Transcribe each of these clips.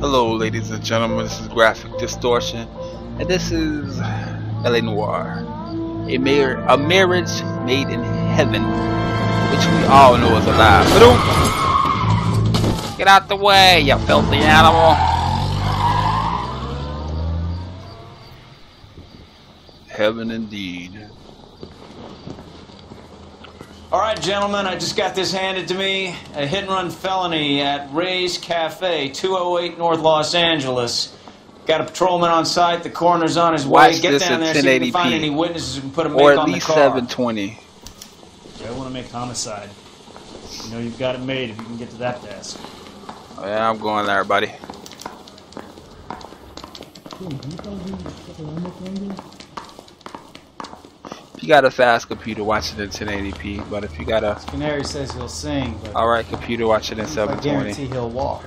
Hello, ladies and gentlemen. This is GraphicDistortion, and this is Noire, a marriage made in heaven, which we all know is a lie. Get out the way, you filthy animal! Heaven indeed. Alright, gentlemen, I just got this handed to me. A hit-and-run felony at Ray's Cafe, 208 North Los Angeles. Got a patrolman on site. The coroner's on his way. Watch Get this down at there, see if you 1080p. can find any witnesses who can put a make Or at on the least car. 720. I want to make homicide. You know you've got it made if you can get to that desk. Oh, yeah, I'm going there, buddy. If you got a fast computer, watch it in 1080p. But if you got a... Canary says he'll sing, but... Alright, computer, watch it in I 720. guarantee he'll walk.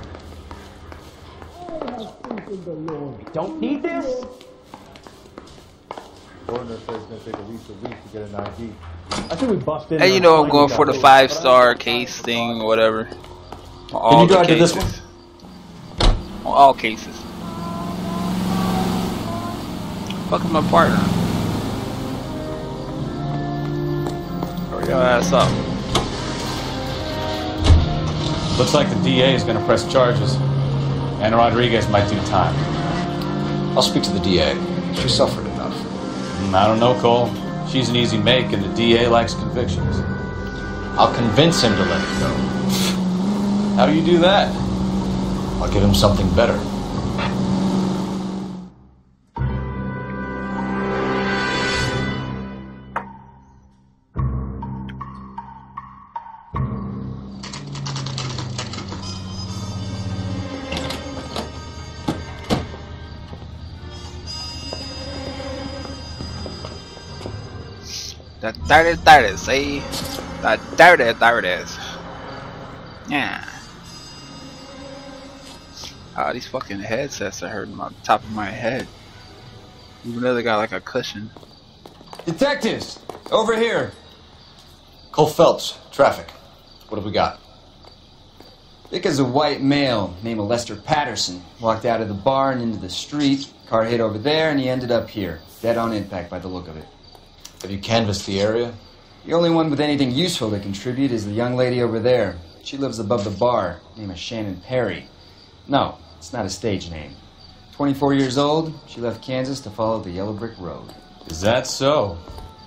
We don't need this? Coroner says it's going to take at least a week to get an ID. I think we bust in. And you know I'm going for the 5-star case thing or whatever. On all Can you drive the to this cases. On all cases. Fucking my partner. Hurry your ass up. Looks like the DA is going to press charges. And Rodriguez might do time. I'll speak to the DA. She suffered enough. I don't know, Cole. She's an easy make, and the DA likes convictions. I'll convince him to let it go. How do you do that? I'll give him something better. That there it is, see? That there it is. Yeah. Ah, these fucking headsets are hurting my top of my head. Even though they got like a cushion. Detectives! Over here! Cole Phelps, traffic. What have we got? Thick as a white male named Lester Patterson. Walked out of the bar and into the street. Car hit over there and he ended up here. Dead on impact by the look of it. Have you canvassed the area? The only one with anything useful to contribute is the young lady over there. She lives above the bar. Name is Shannon Perry. No, it's not a stage name. 24 years old, she left Kansas to follow the yellow brick road. Is that so?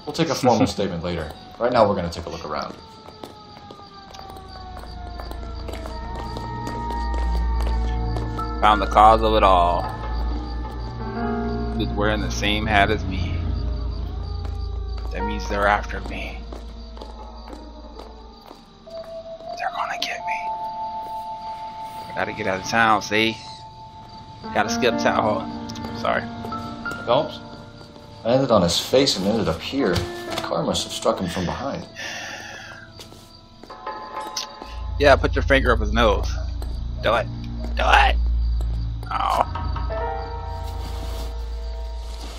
We'll take a formal statement later. Right now we're going to take a look around. Found the cause of it all. He was wearing the same hat as me. That means they're after me. They're gonna get me. I gotta get out of town, see? Gotta skip town hall. Sorry. Phelps? Landed on his face and ended up here. The car must have struck him from behind. Yeah, put your finger up his nose. Do it. Do it. Oh.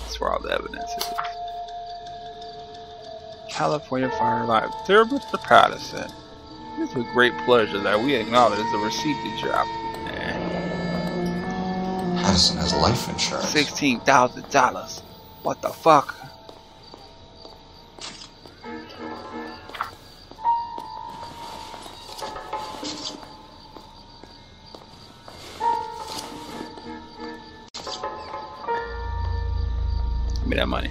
That's where all the evidence is. California Fire Life. Dear Mr. Patterson, it is with great pleasure that we acknowledge the receipt that you're after. Patterson has life insurance. $16,000. What the fuck? Give me that money.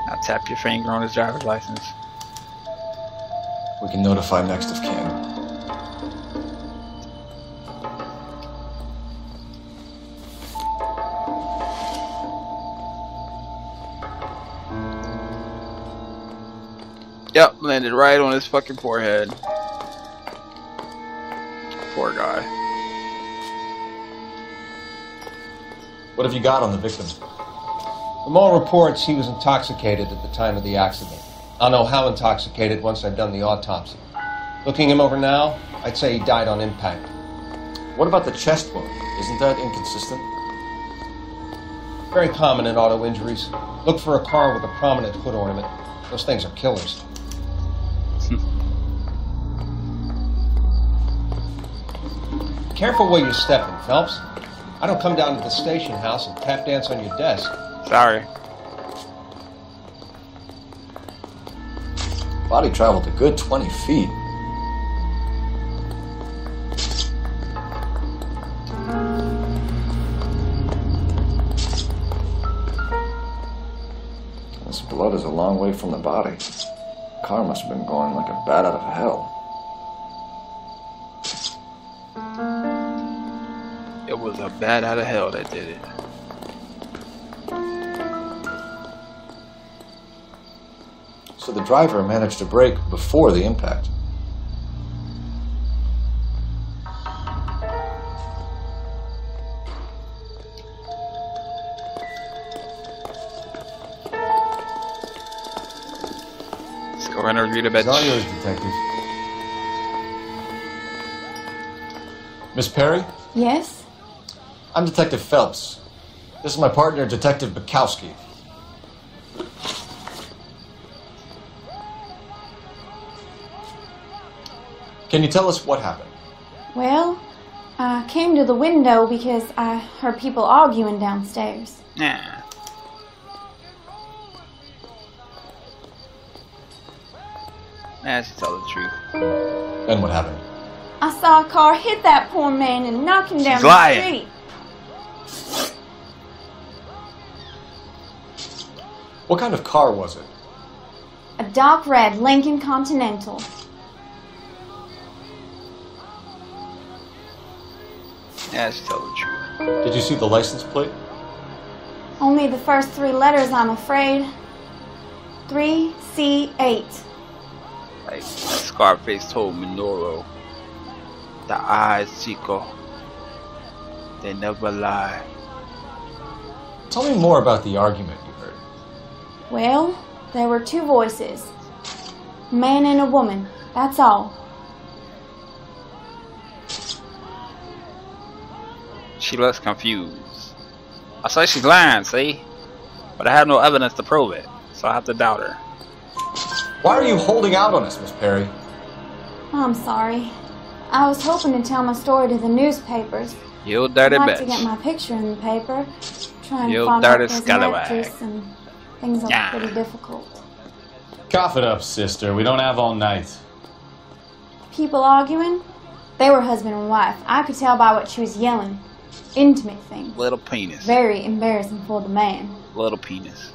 Now tap your finger on his driver's license. We can notify next of kin. Yep, landed right on his fucking forehead. Poor guy. What have you got on the victim? From all reports, he was intoxicated at the time of the accident. I'll know how intoxicated once I've done the autopsy. Looking him over now, I'd say he died on impact. What about the chest wound? Isn't that inconsistent? Very common in auto injuries. Look for a car with a prominent hood ornament. Those things are killers. Careful where you're stepping, Phelps. I don't come down to the station house and tap dance on your desk. Sorry. Body traveled a good 20 feet. This blood is a long way from the body. Car must have been going like a bat out of hell. It was a bat out of hell that did it. So the driver managed to brake before the impact. Let's go and review the bed. It's all yours, Detective. Miss Perry? Yes? I'm Detective Phelps. This is my partner, Detective Bukowski. Can you tell us what happened? Well, I came to the window because I heard people arguing downstairs. Nah. Nah, she told the truth. Then what happened? I saw a car hit that poor man and knock him down She's lying. the street. What kind of car was it? A dark red Lincoln Continental. Yeah, she told the truth. Did you see the license plate? Only the first 3 letters, I'm afraid. 3C8. Like Scarface told Minoru, the eyes, Chico, they never lie. Tell me more about the argument you heard. Well, there were 2 voices. A man and a woman, that's all. She looks confused. I say she's lying, see? But I have no evidence to prove it, so I have to doubt her. Why are you holding out on us, Miss Perry? I'm sorry. I was hoping to tell my story to the newspapers. You dirty I'd like to bitch. get my picture in the paper. Trying You to find out dirty there's an scallywag. actress and things are Yeah. pretty difficult. Cough it up, sister. We don't have all night. People arguing? They were husband and wife. I could tell by what she was yelling. Intimate things. Little penis. Very embarrassing for the man. Little penis.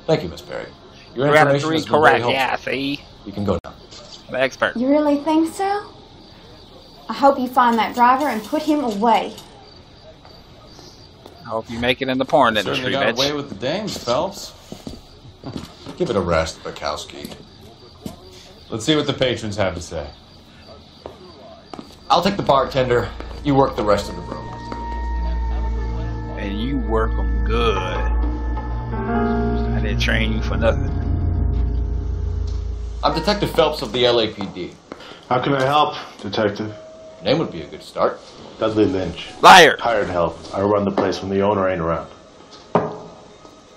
Thank you, Miss Perry. Your 3 out of information 3 has been very correct, helpful. yeah, see? You can go now. I'm an expert. You really think so? I hope you find that driver and put him away. I hope you make it in the porn Certainly industry, got bitch. away with the dames, Phelps. Give it a rest, Bukowski. Let's see what the patrons have to say. I'll take the bartender. You work the rest of the room. And you work them good. I didn't train you for nothing. I'm Detective Phelps of the LAPD. How can I help, Detective? Name would be a good start. Dudley Lynch. Liar! Hired help. I run the place when the owner ain't around.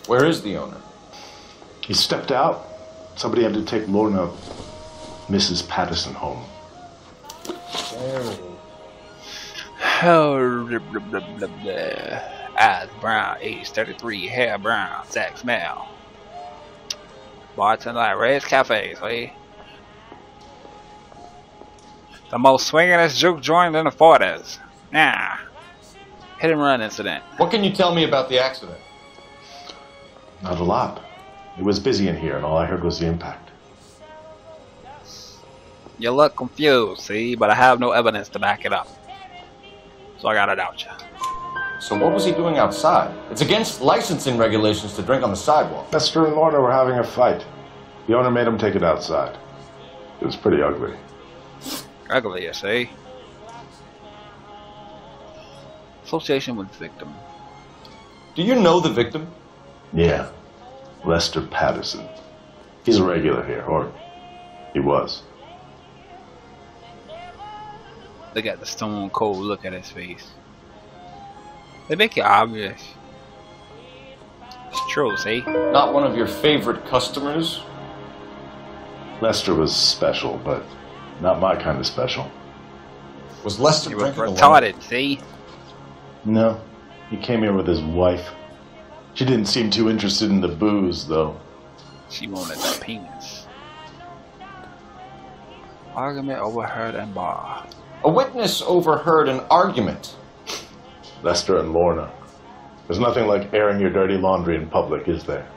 Where is the owner? He stepped out. Somebody had to take Lorna, Mrs. Patterson home. Oh, blah, blah, blah, blah, blah. Eyes brown, age 33, hair brown, sex smell. Bartender at Ray's Cafe, see? The most swingin'est juke joint in the 40s. Nah. Hit and run incident. What can you tell me about the accident? Not a lot. It was busy in here, and all I heard was the impact. You look confused, see? But I have no evidence to back it up. So I gotta doubt you. So what was he doing outside? It's against licensing regulations to drink on the sidewalk. Lester and Lorna were having a fight. The owner made him take it outside. It was pretty ugly. Ugly, you see? Association with victim. Do you know the victim? Yeah. Lester Patterson. He's a regular here, or he was. Look at the stone cold look at his face. They make it obvious. It's true, see? Not one of your favorite customers? Lester was special, but not my kind of special. Was Lester He was drinking alone? retarded, see? No. He came here with his wife. She didn't seem too interested in the booze, though. She wanted the penis. Argument overheard in bar. A witness overheard an argument. Lester and Lorna. There's nothing like airing your dirty laundry in public, is there?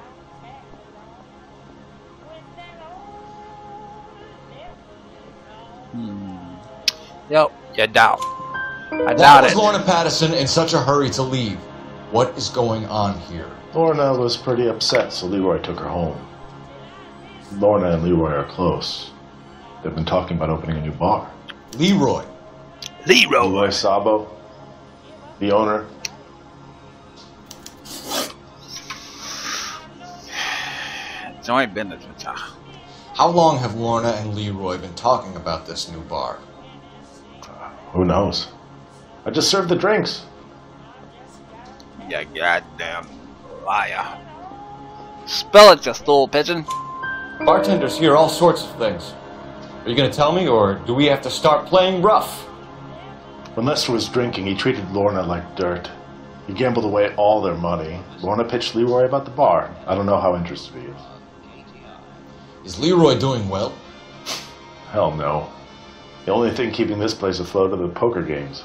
Yep, you doubt. I Why doubt was it. Lorna Patterson in such a hurry to leave? What is going on here? Lorna was pretty upset, so Leroy took her home. Lorna and Leroy are close. They've been talking about opening a new bar. Leroy. Leroy Sabo, the owner. Joint business with y'all. How long have Lorna and Leroy been talking about this new bar? Who knows? I just served the drinks. You goddamn liar. Spell it, you stool pigeon. Bartenders hear all sorts of things. Are you going to tell me, or do we have to start playing rough? When Lester was drinking, he treated Lorna like dirt. He gambled away all their money. Lorna pitched Leroy about the bar. I don't know how interested he is. Is Leroy doing well? Hell no. The only thing keeping this place afloat are the poker games.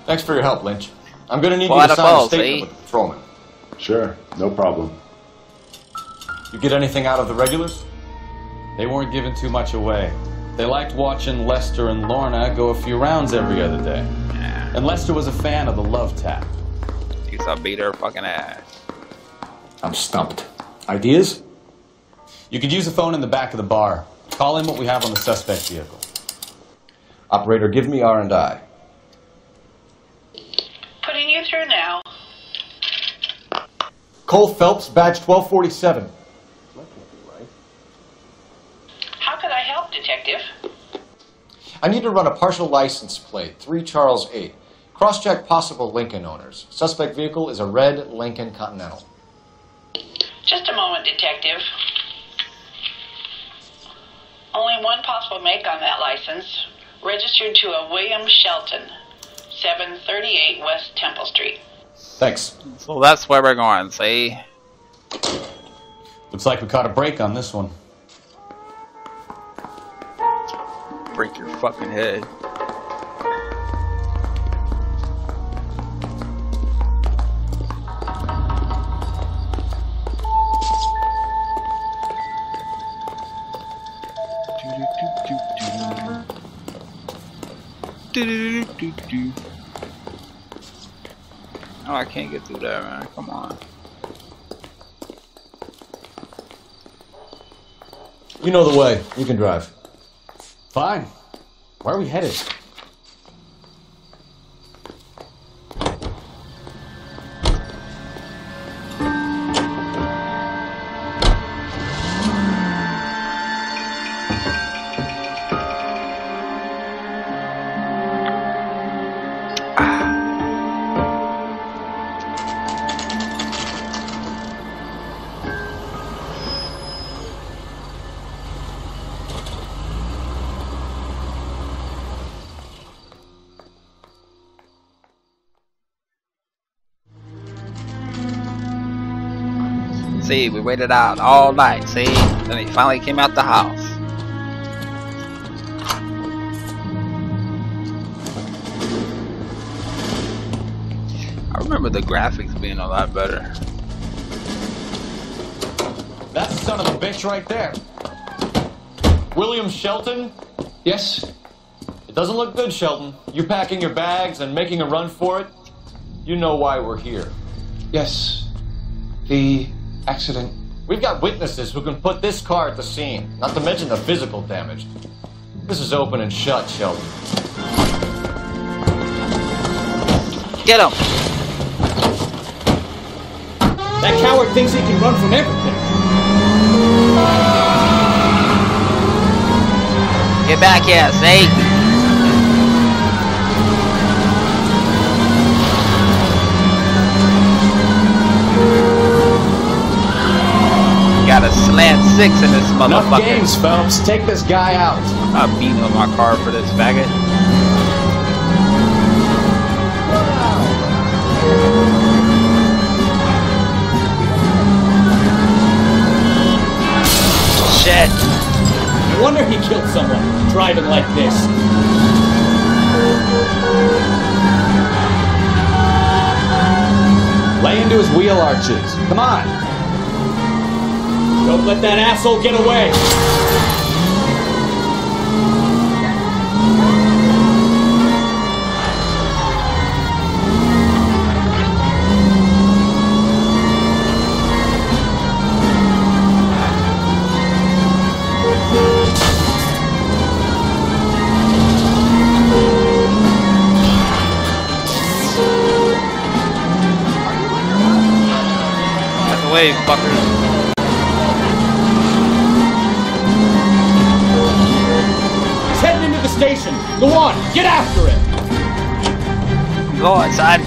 Thanks for your help, Lynch. I'm going to need Well, you to sign a I statement see. with the patrolman. Sure, no problem. You get anything out of the regulars? They weren't giving too much away. They liked watching Lester and Lorna go a few rounds every other day. And Lester was a fan of the love tap. Used to beat her fucking ass. I'm stumped. Ideas? You could use a phone in the back of the bar. Call in what we have on the suspect vehicle. Operator, give me R&I. Putting you through now. Cole Phelps, badge 1247. How could I help, Detective? I need to run a partial license plate, 3 Charles 8. Cross-check possible Lincoln owners. Suspect vehicle is a red Lincoln Continental. Just a moment, Detective. Only one possible make on that license. Registered to a William Shelton, 738 West Temple Street. Thanks. So that's where we're going, see? Looks like we caught a break on this one. Break your fucking head. Oh, I can't get through there, man. Come on. You know the way. You can drive. Fine. Where are we headed? See, we waited out all night, see? Then he finally came out the house. I remember the graphics being a lot better. That's the son of a bitch right there. William Shelton? Yes? It doesn't look good, Shelton. You packing your bags and making a run for it? You know why we're here. Yes. The accident. We've got witnesses who can put this car at the scene, not to mention the physical damage. This is open and shut, Sheldon. Get him! That coward thinks he can run from everything. Get back here, see? got a slant 6 in this motherfucker. Enough games, Phelps. Take this guy out. I'm beating on my car for this faggot. Shit. No wonder he killed someone driving like this. Lay into his wheel arches. Come on. Don't let that asshole get away. Wave, fuckers. He's heading into the station. Go on, get after him. Go on, son.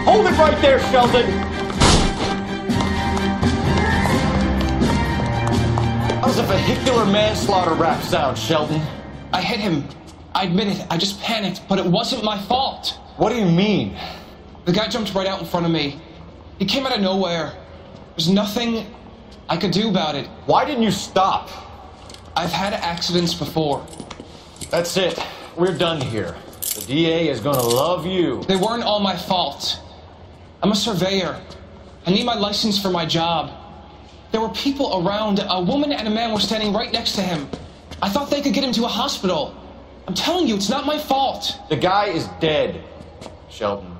Hold it right there, Sheldon. How's a vehicular manslaughter rap sound, Sheldon? I hit him. I admit it. I just panicked, but it wasn't my fault. What do you mean? The guy jumped right out in front of me. He came out of nowhere. There's nothing I could do about it. Why didn't you stop? I've had accidents before. That's it. We're done here. The DA is gonna love you. They weren't all my fault. I'm a surveyor. I need my license for my job. There were people around. A woman and a man were standing right next to him. I thought they could get him to a hospital. I'm telling you, it's not my fault. The guy is dead, Sheldon.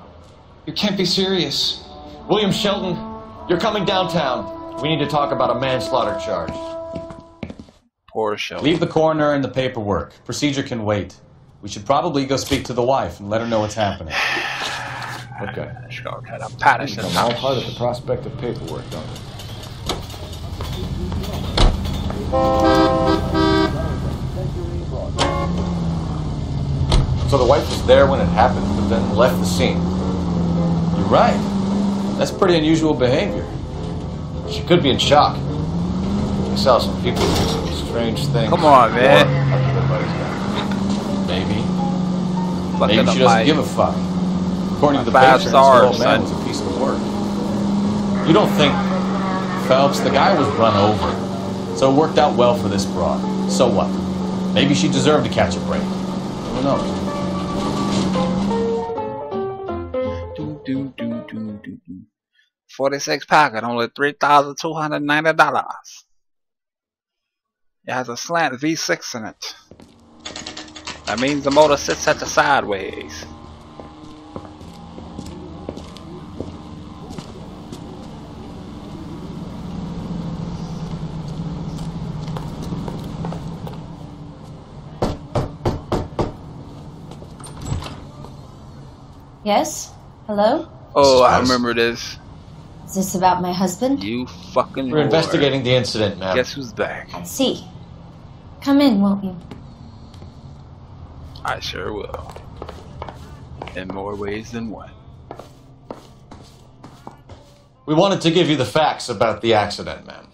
You can't be serious. William Sheldon, you're coming downtown. We need to talk about a manslaughter charge. Poor Sheldon. Leave the coroner and the paperwork. Procedure can wait. We should probably go speak to the wife and let her know what's happening. Okay. Let's go to Patterson. I'm all hard at the prospect of paperwork, don't you? So the wife was there when it happened, but then left the scene. You're right. That's pretty unusual behavior. She could be in shock. I saw some people do some strange things. Come on, man. Maybe. Fucking Maybe she doesn't give a fuck. According to the 5 patrons, stars, the old man son. was a piece of work. You don't think... Phelps, the guy was run over. So it worked out well for this broad. So what? Maybe she deserved to catch a break. Who knows? 46 pack at only $3,290. It has a slant V6 in it. That means the motor sits at the sideways. Yes? Hello? Oh, I remember this. Is this about my husband? You fucking We're whore. investigating the incident, ma'am. Guess who's back? I see. Come in, won't you? I sure will. In more ways than one. We wanted to give you the facts about the accident, ma'am.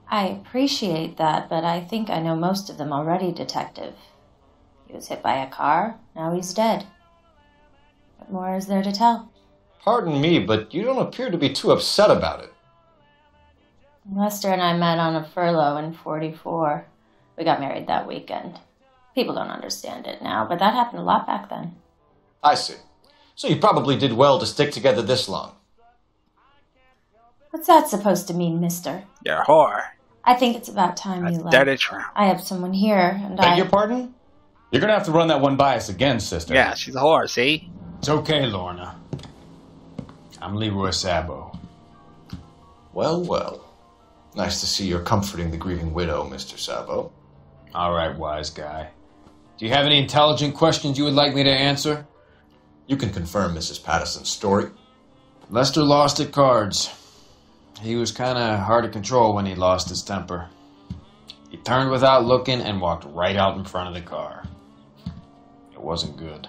I appreciate that, but I think I know most of them already, Detective. He was hit by a car, now he's dead. What more is there to tell? Pardon me, but you don't appear to be too upset about it. Lester and I met on a furlough in '44. We got married that weekend. People don't understand it now, but that happened a lot back then. I see. So you probably did well to stick together this long. What's that supposed to mean, mister? You're a whore. I think it's about time you left. Dirty tramp. I have someone here, and Beg your pardon? You're gonna have to run that one by us again, sister. Yeah, she's a whore, see? It's okay, Lorna. I'm Leroy Sabo. Well, well. Nice to see you're comforting the grieving widow, Mr. Sabo. All right, wise guy. Do you have any intelligent questions you would like me to answer? You can confirm Mrs. Patterson's story. Lester lost at cards. He was kind of hard to control when he lost his temper. He turned without looking and walked right out in front of the car. It wasn't good.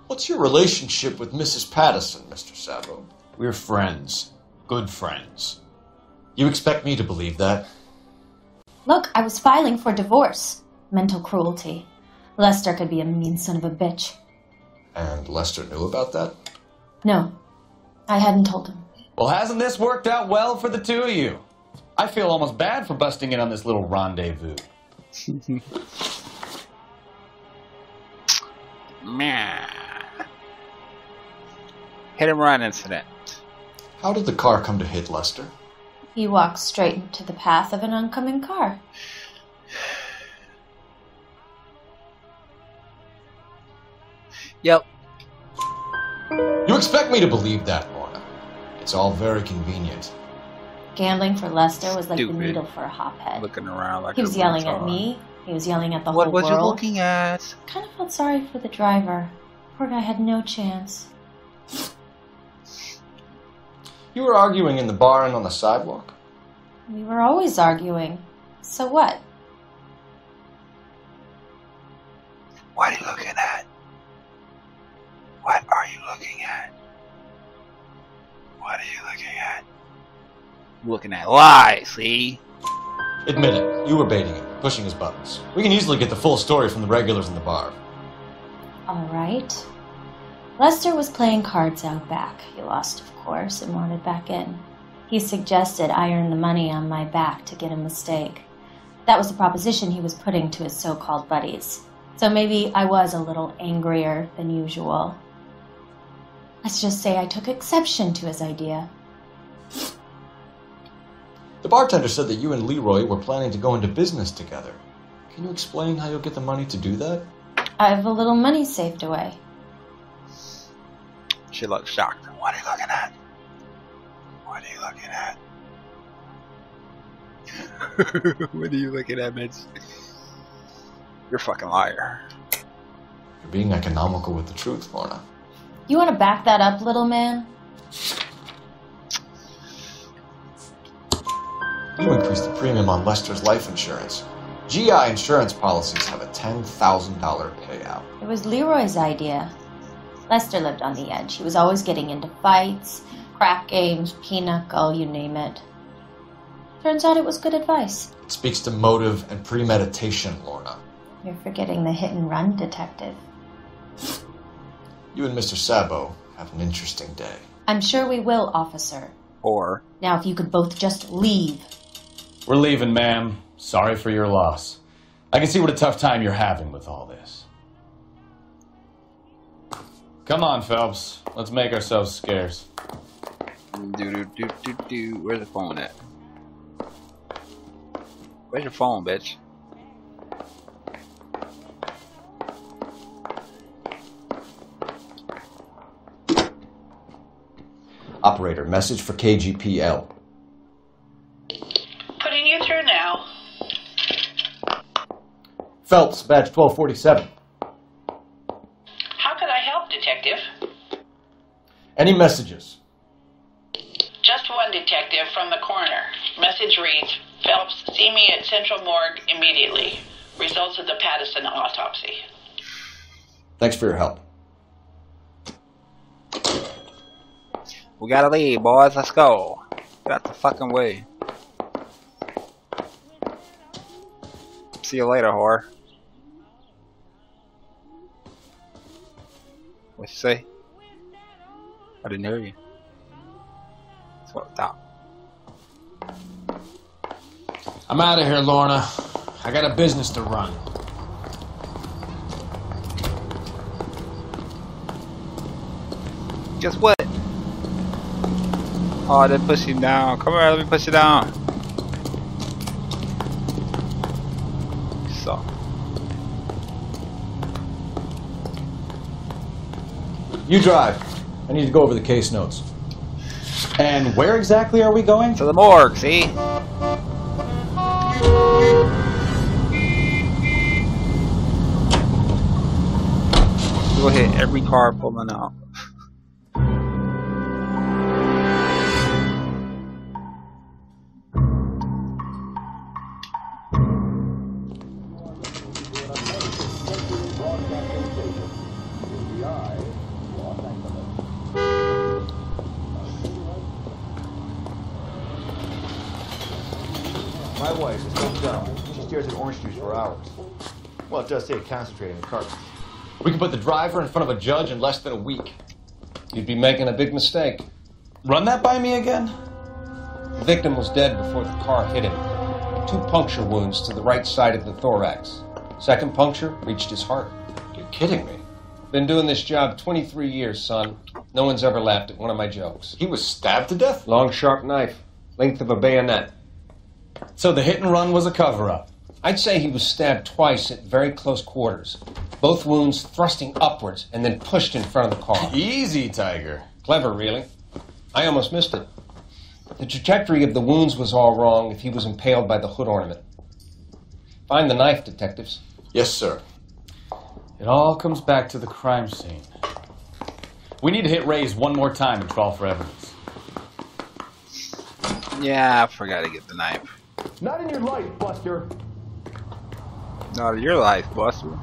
What's your relationship with Mrs. Patterson, Mr. Sabo? We're friends. Good friends. You expect me to believe that? Look, I was filing for divorce. Mental cruelty. Lester could be a mean son of a bitch. And Lester knew about that? No, I hadn't told him. Well, hasn't this worked out well for the two of you? I feel almost bad for busting in on this little rendezvous. Man. Hit and run incident. How did the car come to hit Lester? He walked straight into the path of an oncoming car. Yep. You expect me to believe that, Lorna? It's all very convenient. Gambling for Lester was like Stupid. the needle for a hophead. Looking around like He was a yelling at retard. me. He was yelling at the What whole was world. you looking at? Kind of felt sorry for the driver. Poor guy had no chance. You were arguing in the bar and on the sidewalk? We were always arguing. So what? What are you looking at? What are you looking at? What are you looking at? Looking at lies, see? Admit it, you were baiting him, pushing his buttons. We can easily get the full story from the regulars in the bar. All right. Lester was playing cards out back. He lost, of course, and wanted back in. He suggested I earn the money on my back to get a mistake. That was the proposition he was putting to his so-called buddies. So maybe I was a little angrier than usual. Let's just say I took exception to his idea. The bartender said that you and Leroy were planning to go into business together. Can you explain how you'll get the money to do that? I have a little money saved away. She looked shocked. What are you looking at? What are you looking at? What are you looking at, bitch? You're a fucking liar. You're being economical with the truth, Lorna. You want to back that up, little man? You increased the premium on Lester's life insurance. GI insurance policies have a $10,000 payout. It was Leroy's idea. Lester lived on the edge. He was always getting into fights, crap games, pinochle, you name it. Turns out it was good advice. It speaks to motive and premeditation, Lorna. You're forgetting the hit-and-run detective. You and Mr. Sabo have an interesting day. I'm sure we will, officer. Or Now, if you could both just leave. We're leaving, ma'am. Sorry for your loss. I can see what a tough time you're having with all this. Come on, Phelps. Let's make ourselves scarce. Where's the phone at? Where's your phone, bitch? Operator, message for KGPL. Putting you through now. Phelps, badge 1247. How could I help, Detective? Any messages? Just one detective from the coroner. Message reads, Phelps, see me at Central Morgue immediately. Results of the Pattison autopsy. Thanks for your help. We gotta leave, boys. Let's go. Get out the fucking way. See you later, whore. What you say? I didn't hear you. That's what I thought. I'm out of here, Lorna. I got a business to run. Guess what? Oh, they push you down. Come here, let me push you down. So. You drive. I need to go over the case notes. And where exactly are we going? To the morgue, see? Go hit every car pulling out. My wife is so dumb. She stares at orange juice for hours. Well, it does take concentrating the cartridge. We can put the driver in front of a judge in less than a week. You'd be making a big mistake. Run that by me again? The victim was dead before the car hit him. 2 puncture wounds to the right side of the thorax. Second puncture reached his heart. You're kidding me. Been doing this job 23 years, son. No one's ever laughed at one of my jokes. He was stabbed to death? Long, sharp knife. Length of a bayonet. So the hit and run was a cover-up? I'd say he was stabbed twice at very close quarters. Both wounds thrusting upwards and then pushed in front of the car. Easy, Tiger. Clever, really. I almost missed it. The trajectory of the wounds was all wrong if he was impaled by the hood ornament. Find the knife, detectives. Yes, sir. It all comes back to the crime scene. We need to hit Ray's one more time and crawl for evidence. Yeah, I forgot to get the knife. Not in your life, Buster. Not in your life, Buster.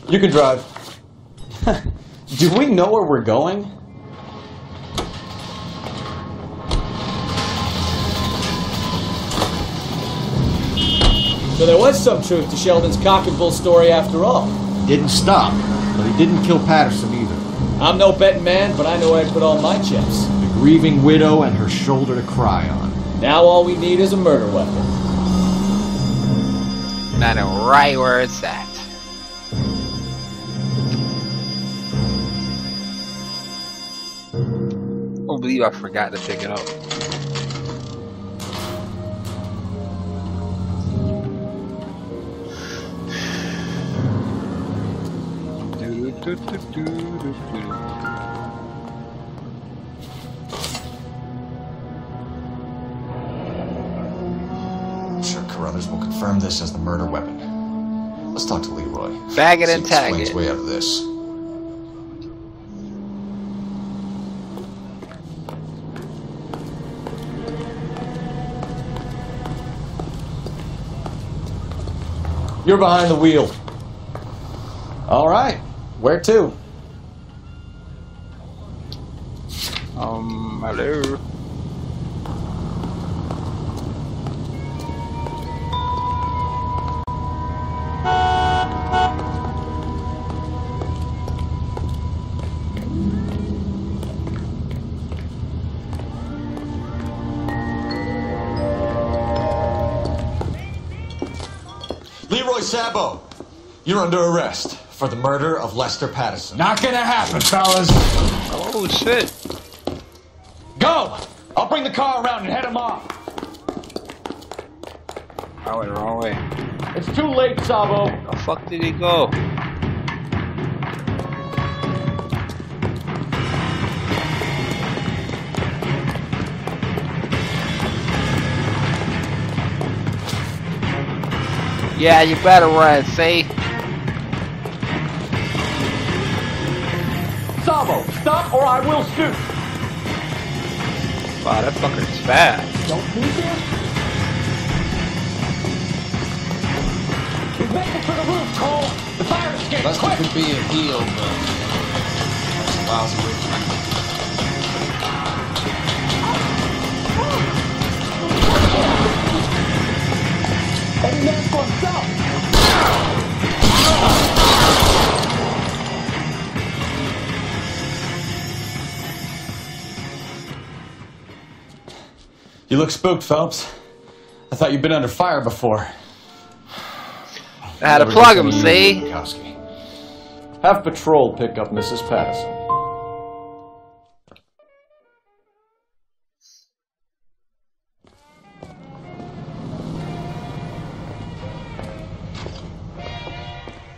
You can drive. Do we know where we're going? So there was some truth to Sheldon's cock and bull story after all. Didn't stop, but he didn't kill Patterson either. I'm no betting man, but I know where I put all my chips. The grieving widow and her shoulder to cry on. Now all we need is a murder weapon. And I know right where it's at. I don't believe I forgot to pick it up. I'm sure Carruthers will confirm this as the murder weapon. Let's talk to Leroy. Bag it and tag explain it. his way out of this. You're behind the wheel. All right. Where to? Hello. Leroy Sabo, you're under arrest for the murder of Lester Patterson. Not gonna happen, fellas. Oh shit. Go! I'll bring the car around and head him off. I went the wrong way. It's too late, Sabo. Where the fuck did he go? Yeah, you better run, see? Sabo, stop or I will shoot. Wow, that fucker's fast. Don't shoot him. He's making for the roof, Cole. The fire escape, Lester quick! could be a heel, but that's a lousy way to be. Any man for himself. You look spooked, Phelps. I thought you'd been under fire before. I had to plug him, see? Have patrol pick up Mrs. Patterson.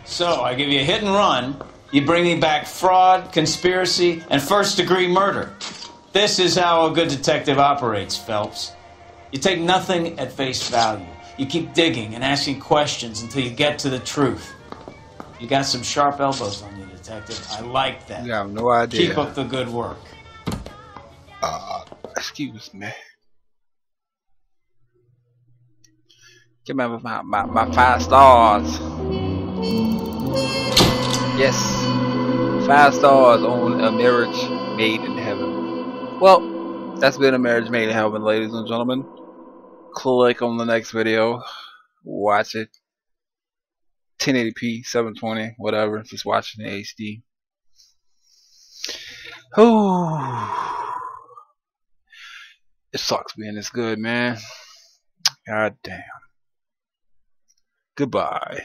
So, I give you a hit and run, you bring me back fraud, conspiracy, and first-degree murder. This is how a good detective operates, Phelps. You take nothing at face value. You keep digging and asking questions until you get to the truth. You got some sharp elbows on you, detective. I like that. You have no idea. Keep up the good work. Excuse me. Give me my 5 stars. Yes. 5 stars on A Marriage Made in Heaven. Well, that's been A Marriage Made in Heaven, ladies and gentlemen. Click on the next video. Watch it. 1080p, 720, whatever. Just watch it in HD. Oh, it sucks being this good, man. God damn. Goodbye.